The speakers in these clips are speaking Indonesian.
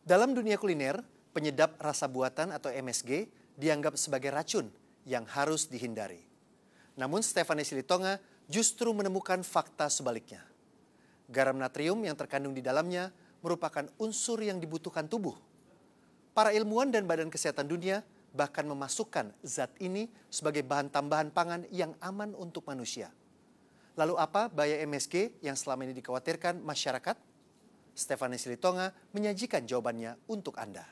Dalam dunia kuliner, penyedap rasa buatan atau MSG dianggap sebagai racun yang harus dihindari. Namun Stephanie Silitonga justru menemukan fakta sebaliknya. Garam natrium yang terkandung di dalamnya merupakan unsur yang dibutuhkan tubuh. Para ilmuwan dan Badan Kesehatan Dunia bahkan memasukkan zat ini sebagai bahan tambahan pangan yang aman untuk manusia. Lalu apa bahaya MSG yang selama ini dikhawatirkan masyarakat? Stephanie Silitonga menyajikan jawabannya untuk Anda.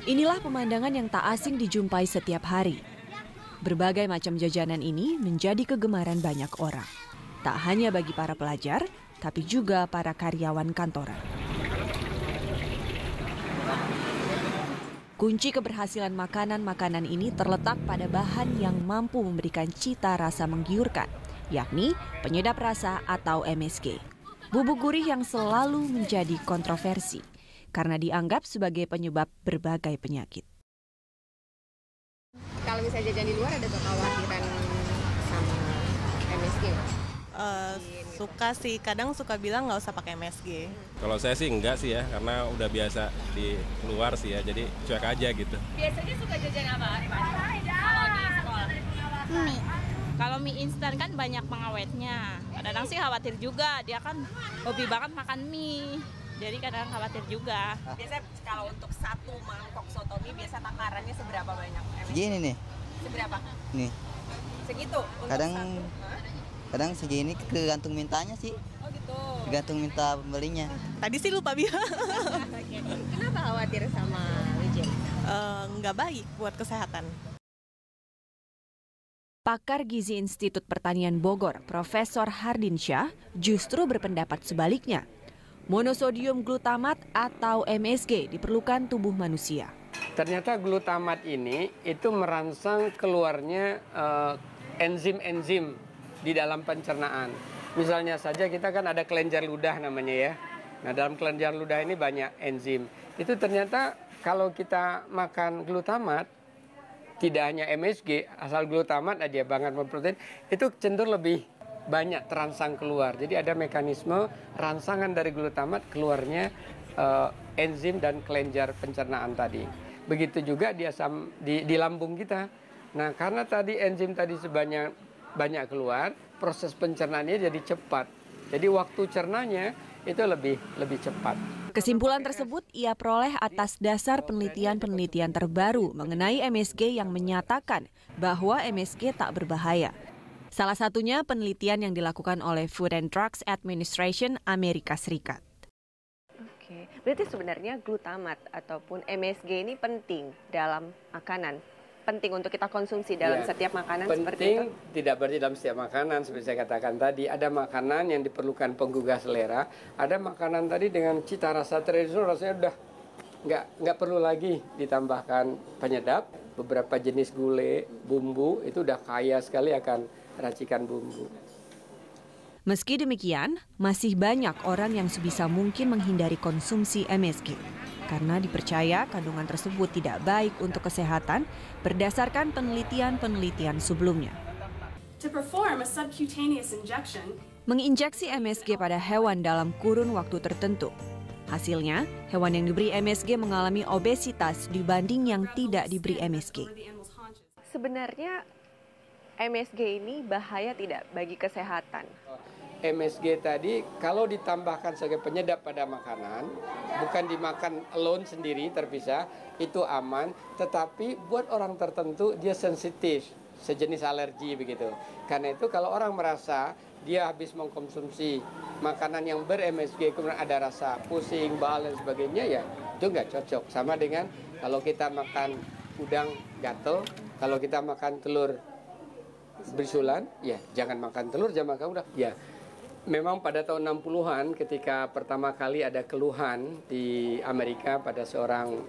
Inilah pemandangan yang tak asing dijumpai setiap hari. Berbagai macam jajanan ini menjadi kegemaran banyak orang. Tak hanya bagi para pelajar, tapi juga para karyawan kantoran. Kunci keberhasilan makanan-makanan ini terletak pada bahan yang mampu memberikan cita rasa menggiurkan, yakni penyedap rasa atau MSG. Bubuk gurih yang selalu menjadi kontroversi karena dianggap sebagai penyebab berbagai penyakit. Kalau misalnya jajan di luar ada kekhawatiran sama MSG? Suka sih, kadang suka bilang nggak usah pakai MSG. Kalau saya sih enggak sih ya, karena udah biasa di luar sih ya, jadi cuek aja gitu. Biasanya suka jajan apa? Kalau di sekolah? Mie. Kalau mie instan kan banyak pengawetnya. Kadang sih khawatir juga, dia kan hobi banget makan mie. Jadi kadang khawatir juga. Biasanya kalau untuk satu mangkok soto mie, biasa takarannya seberapa banyak? Segini nih. Seberapa? Nih. Segitu? Kadang segini tergantung mintanya sih. Oh gitu? Tergantung minta pembelinya. Tadi sih lupa bilang. Kenapa khawatir sama wijen? Nggak baik buat kesehatan. Pakar Gizi Institut Pertanian Bogor, Profesor Hardinsyah, justru berpendapat sebaliknya. Monosodium glutamat atau MSG diperlukan tubuh manusia. Ternyata glutamat ini itu merangsang keluarnya enzim-enzim di dalam pencernaan. Misalnya saja kita kan ada kelenjar ludah namanya ya. Nah dalam kelenjar ludah ini banyak enzim. Itu ternyata kalau kita makan glutamat, tidak hanya MSG, asal glutamat aja banget protein, itu cenderung lebih banyak terangsang keluar. Jadi ada mekanisme rangsangan dari glutamat keluarnya enzim dan kelenjar pencernaan tadi. Begitu juga di lambung kita. Nah karena tadi enzim tadi banyak keluar, proses pencernaannya jadi cepat. Jadi waktu cernanya itu lebih cepat. Kesimpulan tersebut ia peroleh atas dasar penelitian-penelitian terbaru mengenai MSG yang menyatakan bahwa MSG tak berbahaya. Salah satunya penelitian yang dilakukan oleh Food and Drugs Administration Amerika Serikat. Oke, berarti sebenarnya glutamat ataupun MSG ini penting dalam makanan. Penting untuk kita konsumsi dalam setiap makanan seperti itu? Penting tidak berarti dalam setiap makanan, seperti saya katakan tadi. Ada makanan yang diperlukan penggugah selera, ada makanan tadi dengan cita rasa tradisional, rasanya udah nggak perlu lagi ditambahkan penyedap. Beberapa jenis gulai, bumbu, itu udah kaya sekali akan racikan bumbu. Meski demikian, masih banyak orang yang sebisa mungkin menghindari konsumsi MSG. Karena dipercaya kandungan tersebut tidak baik untuk kesehatan berdasarkan penelitian-penelitian sebelumnya. Menginjeksi MSG pada hewan dalam kurun waktu tertentu. Hasilnya, hewan yang diberi MSG mengalami obesitas dibanding yang tidak diberi MSG. Sebenarnya MSG ini bahaya tidak bagi kesehatan? MSG tadi kalau ditambahkan sebagai penyedap pada makanan, bukan dimakan alone sendiri terpisah, itu aman. Tetapi buat orang tertentu dia sensitif, sejenis alergi begitu. Karena itu kalau orang merasa dia habis mengkonsumsi makanan yang ber-MSG kemudian ada rasa pusing, baal dan sebagainya, ya itu nggak cocok. Sama dengan kalau kita makan udang gatel, kalau kita makan telur berisulan, ya jangan makan telur, jangan makan udang. Ya. Memang pada tahun 60-an ketika pertama kali ada keluhan di Amerika pada seorang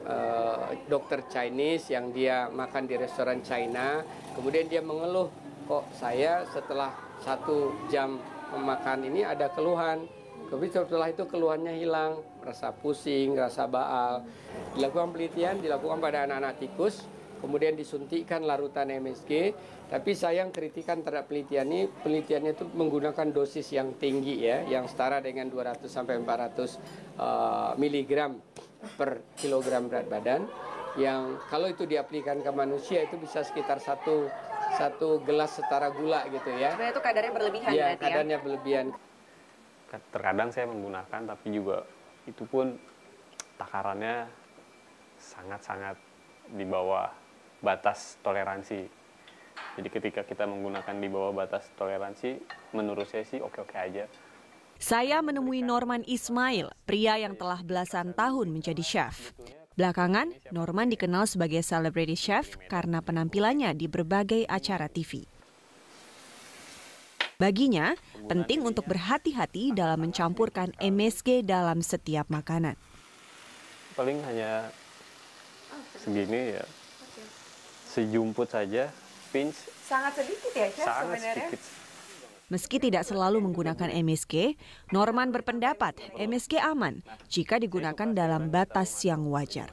dokter Chinese yang dia makan di restoran China, kemudian dia mengeluh, kok saya setelah 1 jam memakan ini ada keluhan. Kemudian setelah itu keluhannya hilang, rasa pusing, rasa baal. Dilakukan penelitian, dilakukan pada anak-anak tikus, kemudian disuntikkan larutan MSG. Tapi sayang kritikan terhadap penelitiannya itu menggunakan dosis yang tinggi ya, yang setara dengan 200 sampai 400 miligram per kilogram berat badan. Yang kalau itu diaplikasikan ke manusia itu bisa sekitar satu gelas setara gula gitu ya. Sebenarnya itu kadarnya berlebihan ya, berarti ya? kadarnya berlebihan. Terkadang saya menggunakan, tapi juga itu pun takarannya sangat-sangat di bawah batas toleransi. Jadi ketika kita menggunakan di bawah batas toleransi, menurut saya sih oke-oke aja. Saya menemui Norman Ismail, pria yang telah belasan tahun menjadi chef. Belakangan, Norman dikenal sebagai celebrity chef karena penampilannya di berbagai acara TV. Baginya, penting untuk berhati-hati dalam mencampurkan MSG dalam setiap makanan. Paling hanya segini ya, sejumput saja, pinch. Sangat sedikit ya, Chef, Sangat sebenarnya? sedikit. Meski tidak selalu menggunakan MSG, Norman berpendapat MSG aman jika digunakan dalam batas yang wajar.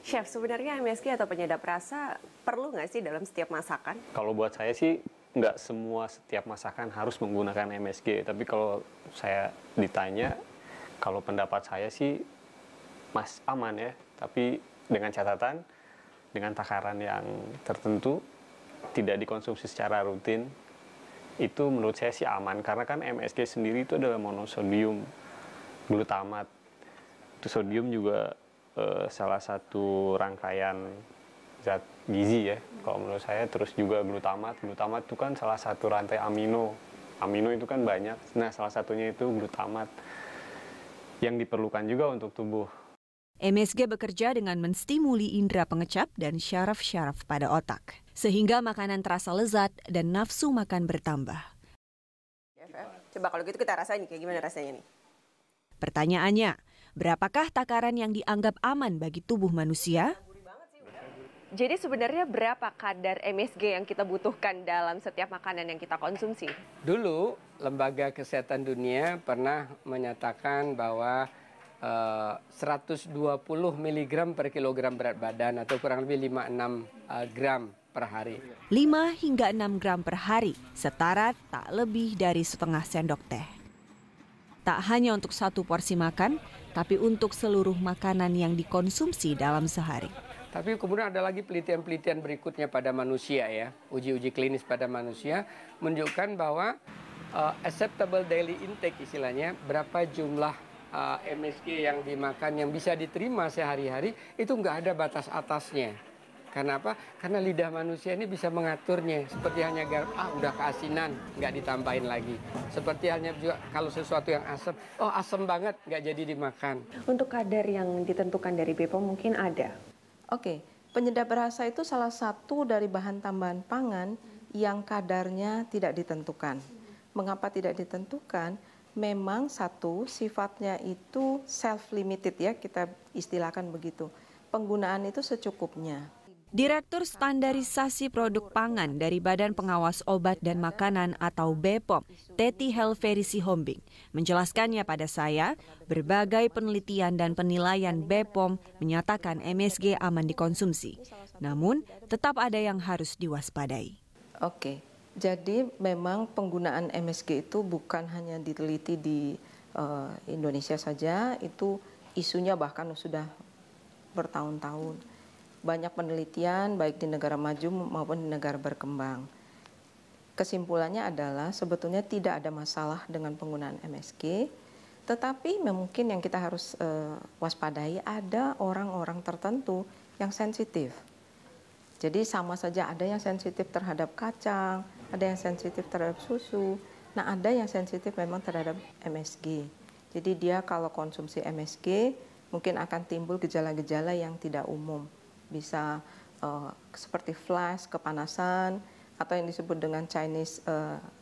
Chef, sebenarnya MSG atau penyedap rasa perlu nggak sih dalam setiap masakan? Kalau buat saya sih, nggak semua setiap masakan harus menggunakan MSG. Tapi kalau saya ditanya, kalau pendapat saya sih aman ya. Tapi dengan catatan, dengan takaran yang tertentu, tidak dikonsumsi secara rutin, itu menurut saya sih aman. Karena kan MSG sendiri itu adalah monosodium glutamat. Itu sodium juga salah satu rangkaian zat gizi ya, kalau menurut saya. Terus juga glutamat itu kan salah satu rantai amino itu kan banyak. Nah, salah satunya itu glutamat yang diperlukan juga untuk tubuh. MSG bekerja dengan menstimuli indera pengecap dan syaraf-syaraf pada otak, sehingga makanan terasa lezat dan nafsu makan bertambah. Coba kalau gitu kita rasain kayak gimana rasanya nih? Pertanyaannya, berapakah takaran yang dianggap aman bagi tubuh manusia? Jadi sebenarnya berapa kadar MSG yang kita butuhkan dalam setiap makanan yang kita konsumsi? Dulu, Lembaga Kesehatan Dunia pernah menyatakan bahwa 120 mg per kilogram berat badan atau kurang lebih 5-6 gram per hari. 5 hingga 6 gram per hari, setara tak lebih dari setengah sendok teh. Tak hanya untuk satu porsi makan, tapi untuk seluruh makanan yang dikonsumsi dalam sehari. Tapi kemudian ada lagi penelitian-penelitian berikutnya pada manusia ya, uji-uji klinis pada manusia menunjukkan bahwa acceptable daily intake istilahnya, berapa jumlah MSG yang dimakan yang bisa diterima sehari-hari itu nggak ada batas atasnya. Karena apa? Karena lidah manusia ini bisa mengaturnya. Seperti hanya garam, udah keasinan, nggak ditambahin lagi. Seperti halnya juga kalau sesuatu yang asam, asam banget, nggak jadi dimakan. Untuk kadar yang ditentukan dari BPOM mungkin ada? Oke, penyedap rasa itu salah satu dari bahan tambahan pangan yang kadarnya tidak ditentukan. Mengapa tidak ditentukan? Memang satu, sifatnya itu self-limited ya, kita istilahkan begitu. Penggunaan itu secukupnya. Direktur Standarisasi Produk Pangan dari Badan Pengawas Obat dan Makanan atau BPOM, Teti Helveri Sihombing, menjelaskannya pada saya, berbagai penelitian dan penilaian BPOM menyatakan MSG aman dikonsumsi. Namun, tetap ada yang harus diwaspadai. Oke, jadi memang penggunaan MSG itu bukan hanya diteliti di Indonesia saja, itu isunya bahkan sudah bertahun-tahun. Banyak penelitian baik di negara maju maupun di negara berkembang. Kesimpulannya adalah sebetulnya tidak ada masalah dengan penggunaan MSG, tetapi mungkin yang kita harus waspadai ada orang-orang tertentu yang sensitif. Jadi sama saja ada yang sensitif terhadap kacang, ada yang sensitif terhadap susu, nah ada yang sensitif memang terhadap MSG. Jadi dia kalau konsumsi MSG mungkin akan timbul gejala-gejala yang tidak umum. Bisa seperti flash, kepanasan, atau yang disebut dengan Chinese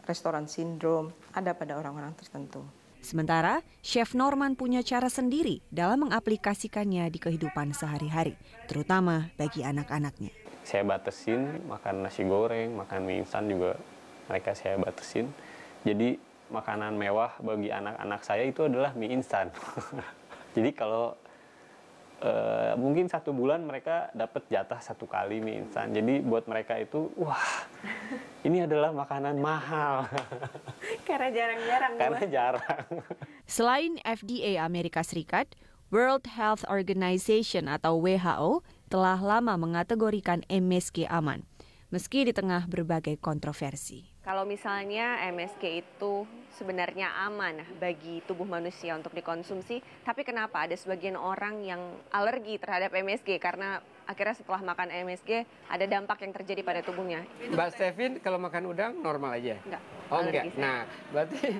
restaurant syndrome, ada pada orang-orang tertentu. Sementara, Chef Norman punya cara sendiri dalam mengaplikasikannya di kehidupan sehari-hari, terutama bagi anak-anaknya. Saya batasin makan nasi goreng, makan mie instan juga mereka saya batasin. Jadi makanan mewah bagi anak-anak saya itu adalah mie instan. Jadi kalau mungkin 1 bulan mereka dapat jatah 1 kali mie instan. Jadi buat mereka itu, wah, ini adalah makanan mahal. Karena jarang-jarang. Karena jarang. Selain FDA Amerika Serikat, World Health Organization atau WHO telah lama mengategorikan MSG aman, meski di tengah berbagai kontroversi. Kalau misalnya MSG itu sebenarnya aman bagi tubuh manusia untuk dikonsumsi, tapi kenapa ada sebagian orang yang alergi terhadap MSG karena akhirnya setelah makan MSG ada dampak yang terjadi pada tubuhnya? Mbak Stevin kalau makan udang normal aja? Enggak. Oh enggak. Nah, berarti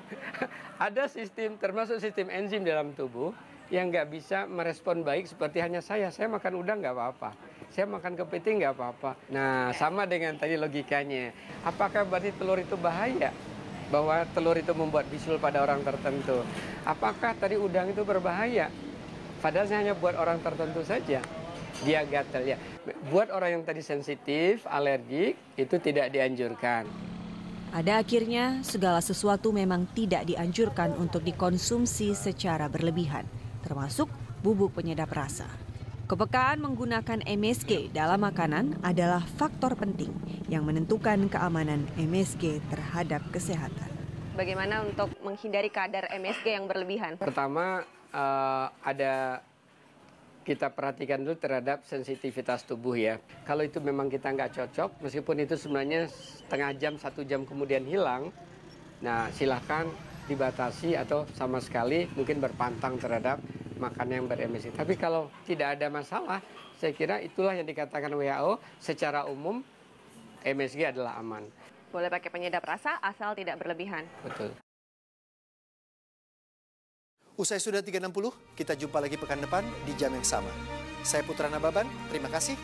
ada sistem, termasuk sistem enzim dalam tubuh yang nggak bisa merespon baik seperti hanya saya. Saya makan udang nggak apa-apa. Saya makan kepiting nggak apa-apa. Nah, sama dengan tadi logikanya. Apakah berarti telur itu bahaya? Bahwa telur itu membuat bisul pada orang tertentu. Apakah tadi udang itu berbahaya? Padahal hanya buat orang tertentu saja. Dia gatal ya. Buat orang yang tadi sensitif, alergik, itu tidak dianjurkan. Pada akhirnya, segala sesuatu memang tidak dianjurkan untuk dikonsumsi secara berlebihan, termasuk bubuk penyedap rasa. Kepekaan menggunakan MSG dalam makanan adalah faktor penting yang menentukan keamanan MSG terhadap kesehatan. Bagaimana untuk menghindari kadar MSG yang berlebihan? Pertama, kita perhatikan dulu terhadap sensitivitas tubuh ya. Kalau itu memang kita nggak cocok, meskipun itu sebenarnya setengah jam, 1 jam kemudian hilang, nah silahkan dibatasi atau sama sekali mungkin berpantang terhadap makanan yang ber-MSG. Tapi kalau tidak ada masalah, saya kira itulah yang dikatakan WHO secara umum MSG adalah aman. Boleh pakai penyedap rasa asal tidak berlebihan. Betul. Usai sudah 360, kita jumpa lagi pekan depan di jam yang sama. Saya Putra Nababan, terima kasih.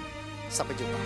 Sampai jumpa.